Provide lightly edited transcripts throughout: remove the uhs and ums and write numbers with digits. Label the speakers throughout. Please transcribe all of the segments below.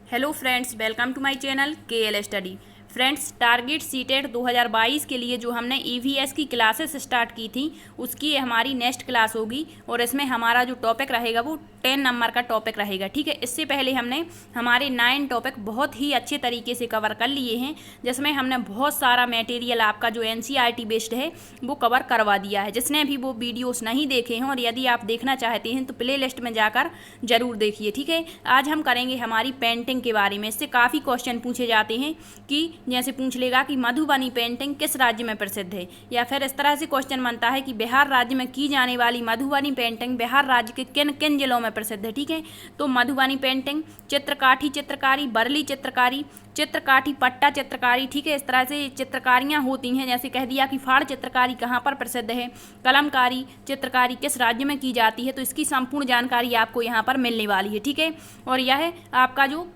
Speaker 1: Hello friends, welcome to my channel KL study. Friends, target CTET 2022 के लिए जो हमने EVS की क्लासेस स्टार्ट की थी उसकी हमारी नेक्स्ट क्लास होगी और इसमें हमारा जो टॉपिक रहेगा वो 10 नंबर का टॉपिक रहेगा। ठीक है, इससे पहले हमने हमारे 9 टॉपिक बहुत ही अच्छे तरीके से कवर कर लिए हैं, जिसमें हमने बहुत सारा मटेरियल आपका जो NCERT बेस्ड है वो कवर करवा दिया है। जिसने भी वो वीडियोस नहीं देखे हैं और यदि आप देखना चाहते हैं तो प्ले लिस्ट में जाकर जरूर देखिए। ठीक है, आज हम करेंगे हमारी पेंटिंग के बारे में। इससे काफ़ी क्वेश्चन पूछे जाते हैं कि जैसे पूछ लेगा कि मधुबनी पेंटिंग किस राज्य में प्रसिद्ध है, या फिर इस तरह से क्वेश्चन बनता है कि बिहार राज्य में की जाने वाली मधुबनी पेंटिंग बिहार राज्य के किन किन जिलों में प्रसिद्ध है। ठीक है, तो मधुबनी पेंटिंग, चित्रकाठी चित्रकारी, बरली चित्रकारी, चित्रकाठी पट्टा चित्रकारी। ठीक है, इस तरह से चित्रकारियाँ होती हैं। जैसे कह दिया कि फाड़ चित्रकारी कहाँ पर प्रसिद्ध है, कलमकारी चित्रकारी किस राज्य में की जाती है, तो इसकी संपूर्ण जानकारी आपको यहाँ पर मिलने वाली है। ठीक है, और यह आपका जो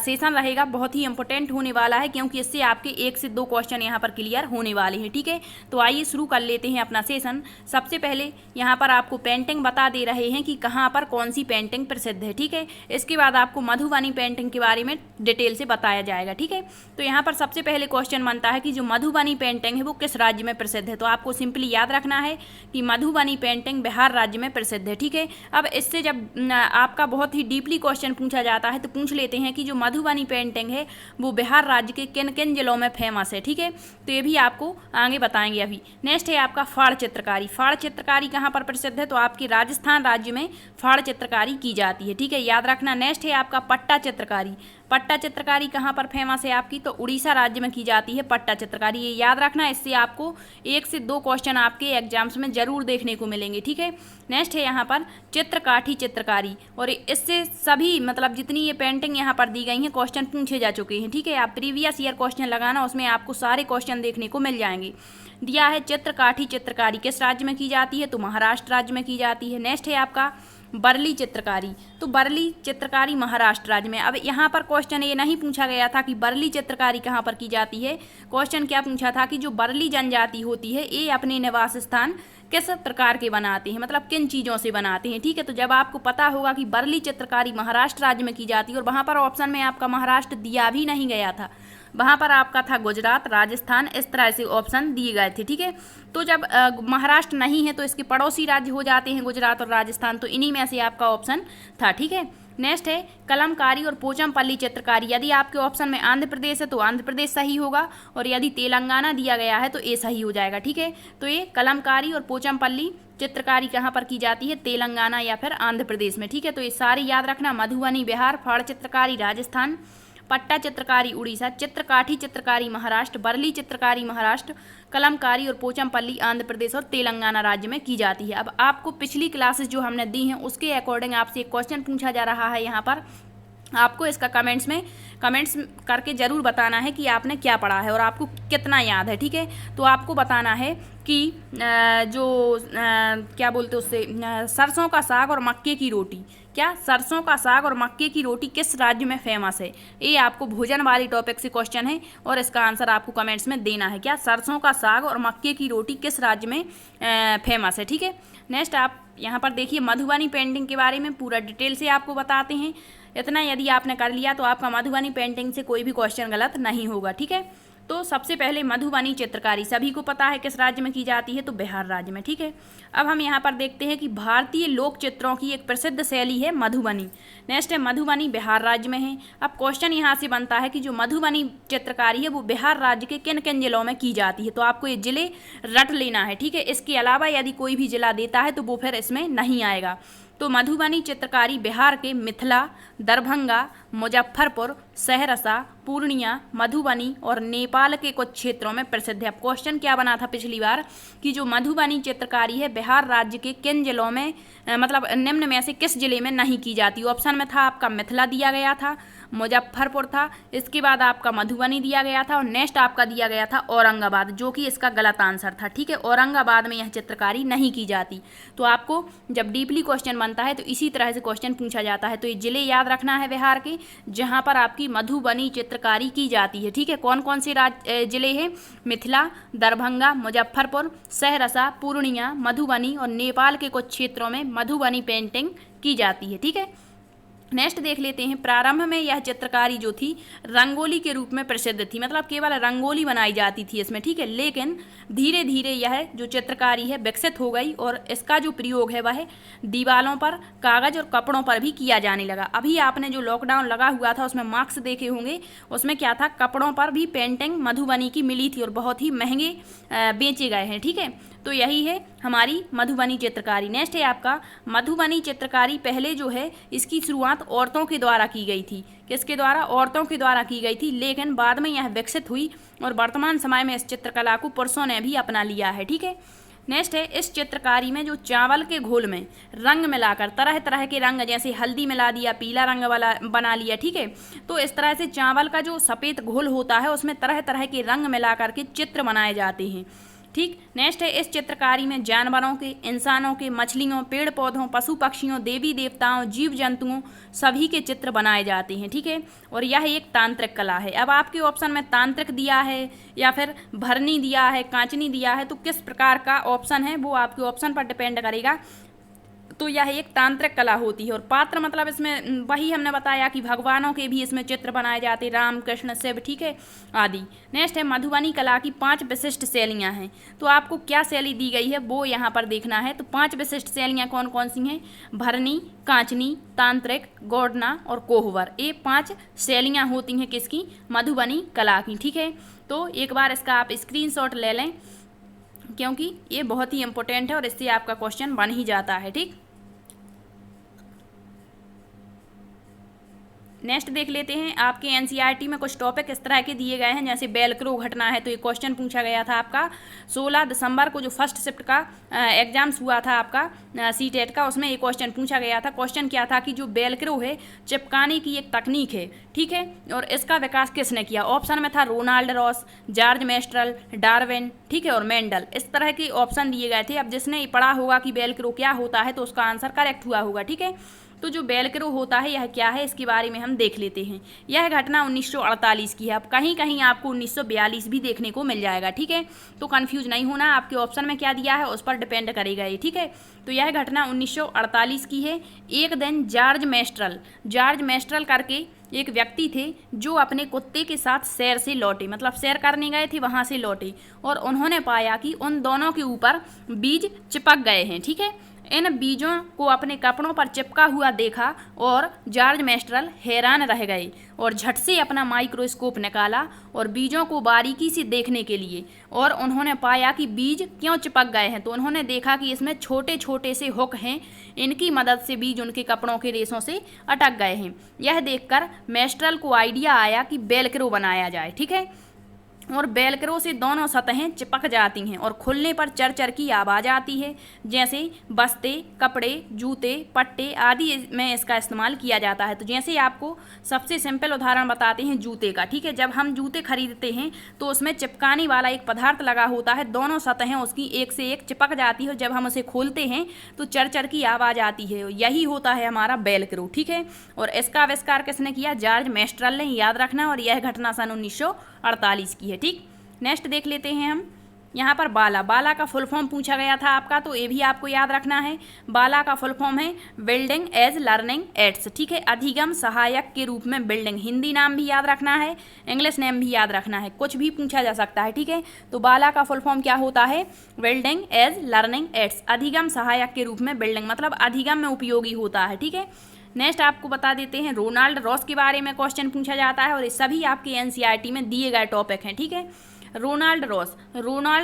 Speaker 1: सेशन रहेगा बहुत ही इंपॉर्टेंट होने वाला है, क्योंकि इससे आपके 1 से 2 क्वेश्चन यहाँ पर क्लियर होने वाले हैं। ठीक है, तो आइए शुरू कर लेते हैं अपना सेशन। सबसे पहले यहाँ पर आपको पेंटिंग बता दे रहे हैं कि कहाँ पर कौन सी पेंटिंग प्रसिद्ध है। ठीक है, इसके बाद आपको मधुबनी पेंटिंग के बारे में डिटेल से बताया जाएगा। ठीक है, तो यहाँ पर सबसे पहले क्वेश्चन बनता है कि जो मधुबनी पेंटिंग है वो किस राज्य में प्रसिद्ध है। तो आपको सिंपली याद रखना है कि मधुबनी पेंटिंग बिहार राज्य में प्रसिद्ध है। ठीक है, अब इससे जब आपका बहुत ही डीपली क्वेश्चन पूछा जाता है तो पूछ लेते हैं कि जो मधुबनी पेंटिंग है वो बिहार राज्य के किन किन जिलों में फेमस है। ठीक है, तो ये भी आपको आगे बताएंगे। अभी नेक्स्ट है आपका फाड़ चित्रकारी। फाड़ चित्रकारी कहाँ पर प्रसिद्ध है, तो आपके राजस्थान राज्य में फाड़ चित्रकारी की जाती है। ठीक है, याद रखना। नेक्स्ट है आपका पट्टा चित्रकारी। पट्टा चित्रकारी कहाँ पर फेमस है आपकी, तो उड़ीसा राज्य में की जाती है पट्टा चित्रकारी। ये याद रखना, इससे आपको 1 से 2 क्वेश्चन आपके एग्जाम्स में जरूर देखने को मिलेंगे। ठीक है, नेक्स्ट है यहाँ पर चित्रकाठी चित्रकारी, और इससे सभी मतलब जितनी ये पेंटिंग यहाँ पर दी गई हैं क्वेश्चन पूछे जा चुके हैं। ठीक है, आप प्रीवियस ईयर क्वेश्चन लगाना, उसमें आपको सारे क्वेश्चन देखने को मिल जाएंगे। दिया है चित्रकाठी चित्रकारी किस राज्य में की जाती है, तो महाराष्ट्र राज्य में की जाती है। नेक्स्ट है आपका बरली चित्रकारी। तो बरली चित्रकारी महाराष्ट्र राज्य में। अब यहाँ पर क्वेश्चन ये नहीं पूछा गया था कि बरली चित्रकारी कहाँ पर की जाती है। क्वेश्चन क्या पूछा था कि जो बरली जनजाति होती है ये अपने निवास स्थान किस प्रकार के बनाते हैं, मतलब किन चीज़ों से बनाते हैं। ठीक है, तो जब आपको पता होगा कि बरली चित्रकारी महाराष्ट्र राज्य में की जाती है, और वहाँ पर ऑप्शन में आपका महाराष्ट्र दिया भी नहीं गया था, वहाँ पर आपका था गुजरात, राजस्थान, इस तरह से ऑप्शन दिए गए थे। ठीक है, तो जब महाराष्ट्र नहीं है तो इसके पड़ोसी राज्य हो जाते हैं गुजरात और राजस्थान, तो इन्हीं में से आपका ऑप्शन था। ठीक है, नेक्स्ट है कलमकारी और पोचमपल्ली चित्रकारी। यदि आपके ऑप्शन में आंध्र प्रदेश है तो आंध्र प्रदेश सही होगा, और यदि तेलंगाना दिया गया है तो ये सही हो जाएगा। ठीक है, तो ये कलमकारी और पोचमपल्ली चित्रकारी कहाँ पर की जाती है, तेलंगाना या फिर आंध्र प्रदेश में। ठीक है, तो ये सारी याद रखना। मधुबनी बिहार, फाड़ चित्रकारी राजस्थान, पट्टा चित्रकारी उड़ीसा, चित्रकाठी चित्रकारी महाराष्ट्र, बरली चित्रकारी महाराष्ट्र, कलमकारी और पोचमपल्ली आंध्र प्रदेश और तेलंगाना राज्य में की जाती है। अब आपको पिछली क्लासेस जो हमने दी हैं उसके अकॉर्डिंग आपसे एक क्वेश्चन पूछा जा रहा है। यहाँ पर आपको इसका कमेंट्स करके ज़रूर बताना है कि आपने क्या पढ़ा है और आपको कितना याद है। ठीक है, तो आपको बताना है कि क्या बोलते उससे सरसों का साग और मक्के की रोटी, क्या सरसों का साग और मक्के की रोटी किस राज्य में फेमस है। ये आपको भोजन वाली टॉपिक से क्वेश्चन है और इसका आंसर आपको कमेंट्स में देना है। क्या सरसों का साग और मक्के की रोटी किस राज्य में फेमस है। ठीक है, नेक्स्ट आप यहाँ पर देखिए मधुबनी पेंटिंग के बारे में पूरा डिटेल से आपको बताते हैं। इतना यदि आपने कर लिया तो आपका मधुबनी पेंटिंग से कोई भी क्वेश्चन गलत नहीं होगा। ठीक है, तो सबसे पहले मधुबनी चित्रकारी सभी को पता है किस राज्य में की जाती है, तो बिहार राज्य में। ठीक है, अब हम यहाँ पर देखते हैं कि भारतीय लोक चित्रों की एक प्रसिद्ध शैली है मधुबनी। नेक्स्ट है मधुबनी बिहार राज्य में है। अब क्वेश्चन यहाँ से बनता है कि जो मधुबनी चित्रकारी है वो बिहार राज्य के किन किन जिलों में की जाती है, तो आपको ये जिले रट लेना है। ठीक है, इसके अलावा यदि कोई भी जिला देता है तो वो फिर इसमें नहीं आएगा। तो मधुबनी चित्रकारी बिहार के मिथिला, दरभंगा, मुजफ्फरपुर, सहरसा, पूर्णिया, मधुबनी और नेपाल के कुछ क्षेत्रों में प्रसिद्ध है। अब क्वेश्चन क्या बना था पिछली बार कि जो मधुबनी चित्रकारी है बिहार राज्य के किन जिलों में मतलब निम्न में से किस जिले में नहीं की जाती। ऑप्शन में था आपका मिथिला दिया गया था, मुजफ्फरपुर था, इसके बाद आपका मधुबनी दिया गया था, और नेक्स्ट आपका दिया गया था औरंगाबाद, जो कि इसका गलत आंसर था। ठीक है, औरंगाबाद में यह चित्रकारी नहीं की जाती। तो आपको जब डीपली क्वेश्चन बनता है तो इसी तरह से क्वेश्चन पूछा जाता है। तो ये जिले याद रखना है बिहार के जहाँ पर आपकी मधुबनी चित्रकारी की जाती है। ठीक है, कौन कौन से जिले हैं, मिथिला, दरभंगा, मुजफ्फरपुर, सहरसा, पूर्णिया, मधुबनी और नेपाल के कुछ क्षेत्रों में मधुबनी पेंटिंग की जाती है। ठीक है, नेक्स्ट देख लेते हैं, प्रारंभ में यह चित्रकारी जो थी रंगोली के रूप में प्रसिद्ध थी, मतलब केवल रंगोली बनाई जाती थी इसमें, ठीक है। लेकिन धीरे धीरे यह जो चित्रकारी है विकसित हो गई और इसका जो प्रयोग है वह दीवारों पर, कागज और कपड़ों पर भी किया जाने लगा। अभी आपने जो लॉकडाउन लगा हुआ था उसमें मार्क्स देखे होंगे, उसमें क्या था, कपड़ों पर भी पेंटिंग मधुबनी की मिली थी और बहुत ही महंगे बेचे गए हैं, ठीक है। तो यही है हमारी मधुबनी चित्रकारी। नेक्स्ट है आपका मधुबनी चित्रकारी, पहले जो है इसकी शुरुआत औरतों के द्वारा की गई थी। किसके द्वारा? औरतों के द्वारा की गई थी, लेकिन बाद में यह विकसित हुई और वर्तमान समय में इस चित्रकला को पुरुषों ने भी अपना लिया है, ठीक है। नेक्स्ट है, इस चित्रकारी में जो चावल के घोल में रंग मिलाकर तरह तरह के रंग, जैसे हल्दी मिला दिया, पीला रंग वाला बना लिया, ठीक है। तो इस तरह से चावल का जो सफ़ेद घोल होता है उसमें तरह तरह के रंग मिला करके चित्र बनाए जाते हैं, ठीक। नेक्स्ट है, इस चित्रकारी में जानवरों के, इंसानों के, मछलियों, पेड़ पौधों, पशु पक्षियों, देवी देवताओं, जीव जंतुओं सभी के चित्र बनाए जाते हैं, ठीक है। और यह एक तांत्रिक कला है। अब आपके ऑप्शन में तांत्रिक दिया है या फिर भरनी दिया है, कांचनी दिया है, तो किस प्रकार का ऑप्शन है वो आपके ऑप्शन पर डिपेंड करेगा। तो यह एक तांत्रिक कला होती है। और पात्र मतलब इसमें वही हमने बताया कि भगवानों के भी इसमें चित्र बनाए जाते, राम कृष्ण शिव, ठीक है, आदि। नेक्स्ट है, मधुबनी कला की 5 विशिष्ट शैलियाँ हैं। तो आपको क्या शैली दी गई है वो यहाँ पर देखना है। तो 5 विशिष्ट शैलियाँ कौन कौन सी हैं? भरनी, कांचनी, तांत्रिक, गौड़ना और कोहबर। ये 5 शैलियाँ होती हैं किसकी? मधुबनी कला की, ठीक है। तो एक बार इसका आप स्क्रीनशॉट ले लें, क्योंकि ये बहुत ही इंपॉर्टेंट है और इससे आपका क्वेश्चन बन ही जाता है, ठीक। नेक्स्ट देख लेते हैं, आपके एनसीईआरटी में कुछ टॉपिक इस तरह के दिए गए हैं, जैसे बेलक्रो घटना है। तो ये क्वेश्चन पूछा गया था आपका 16 दिसंबर को, जो फर्स्ट शिफ्ट का एग्जाम्स हुआ था आपका सीटेट का, उसमें ये क्वेश्चन पूछा गया था। क्वेश्चन क्या था कि जो बेलक्रो है चिपकाने की एक तकनीक है, ठीक है, और इसका विकास किसने किया? ऑप्शन में था Ronald Ross, George Mestral, Darwin, ठीक है, और मेंडल। इस तरह के ऑप्शन दिए गए थे। अब जिसने पढ़ा होगा कि बेलक्रो क्या होता है तो उसका आंसर करेक्ट हुआ होगा, ठीक है। तो जो बेलक्रो होता है यह क्या है, इसके बारे में हम देख लेते हैं। यह घटना 1948 की है। अब कहीं कहीं आपको 1942 भी देखने को मिल जाएगा, ठीक है। तो कंफ्यूज नहीं होना, आपके ऑप्शन में क्या दिया है उस पर डिपेंड करेगा ये, ठीक है। तो यह घटना 1948 की है। एक दिन जॉर्ज मेस्ट्रल करके एक व्यक्ति थे जो अपने कुत्ते के साथ सैर से लौटे, मतलब सैर करने गए थे, वहाँ से लौटे और उन्होंने पाया कि उन दोनों के ऊपर बीज चिपक गए हैं, ठीक है। इन बीजों को अपने कपड़ों पर चिपका हुआ देखा और जॉर्ज मेस्ट्रल हैरान रह गए और झट से अपना माइक्रोस्कोप निकाला और बीजों को बारीकी से देखने के लिए, और उन्होंने पाया कि बीज क्यों चिपक गए हैं। तो उन्होंने देखा कि इसमें छोटे छोटे से हुक हैं, इनकी मदद से बीज उनके कपड़ों के रेशों से अटक गए हैं। यह देखकर मेस्ट्रल को आइडिया आया कि बेलक्रो बनाया जाए, ठीक है। और बेलक्रो से दोनों सतहें चिपक जाती हैं और खुलने पर चर चर की आवाज़ आती है, जैसे बस्ते, कपड़े, जूते, पट्टे आदि में इसका इस्तेमाल किया जाता है। तो जैसे आपको सबसे सिंपल उदाहरण बताते हैं जूते का, ठीक है। जब हम जूते खरीदते हैं तो उसमें चिपकाने वाला एक पदार्थ लगा होता है, दोनों सतहें उसकी एक से एक चिपक जाती है। जब हम उसे खोलते हैं तो चर चर की आवाज़ आती है, यही होता है हमारा बेलक्रो, ठीक है। और इसका आविष्कार किसने किया? जॉर्ज मेस्ट्रल ने, याद रखना। और यह घटना सन 1948 की है, ठीक। नेक्स्ट देख लेते हैं हम यहाँ पर बाला का फुल फॉर्म पूछा गया था आपका, तो ये भी आपको याद रखना है। बाला का फुल फॉर्म है बिल्डिंग एज लर्निंग एड्स, ठीक है, अधिगम सहायक के रूप में बिल्डिंग। हिंदी नाम भी याद रखना है, इंग्लिश नेम भी याद रखना है, कुछ भी पूछा जा सकता है, ठीक है। तो बाला का फुल फॉर्म क्या होता है? बिल्डिंग एज लर्निंग एड्स, अधिगम सहायक के रूप में बिल्डिंग, मतलब अधिगम में उपयोगी होता है, ठीक है। नेक्स्ट आपको बता देते हैं, रोनाल्ड रॉस के बारे में क्वेश्चन पूछा जाता है और ये सभी आपके एनसीईआरटी में दिए गए टॉपिक हैं, ठीक है। रोनाल्ड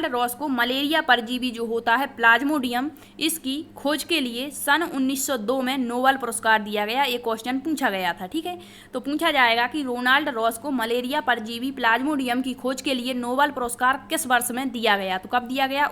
Speaker 1: रॉस को मलेरिया परजीवी जो होता है प्लाज्मोडियम, इसकी खोज के लिए सन 1902 में नोबेल पुरस्कार दिया गया। ये क्वेश्चन पूछा गया था, ठीक है। तो पूछा जाएगा कि रोनाल्ड रॉस को मलेरिया परजीवी प्लाज्मोडियम की खोज के लिए नोबेल पुरस्कार किस वर्ष में दिया गया? तो कब दिया गया?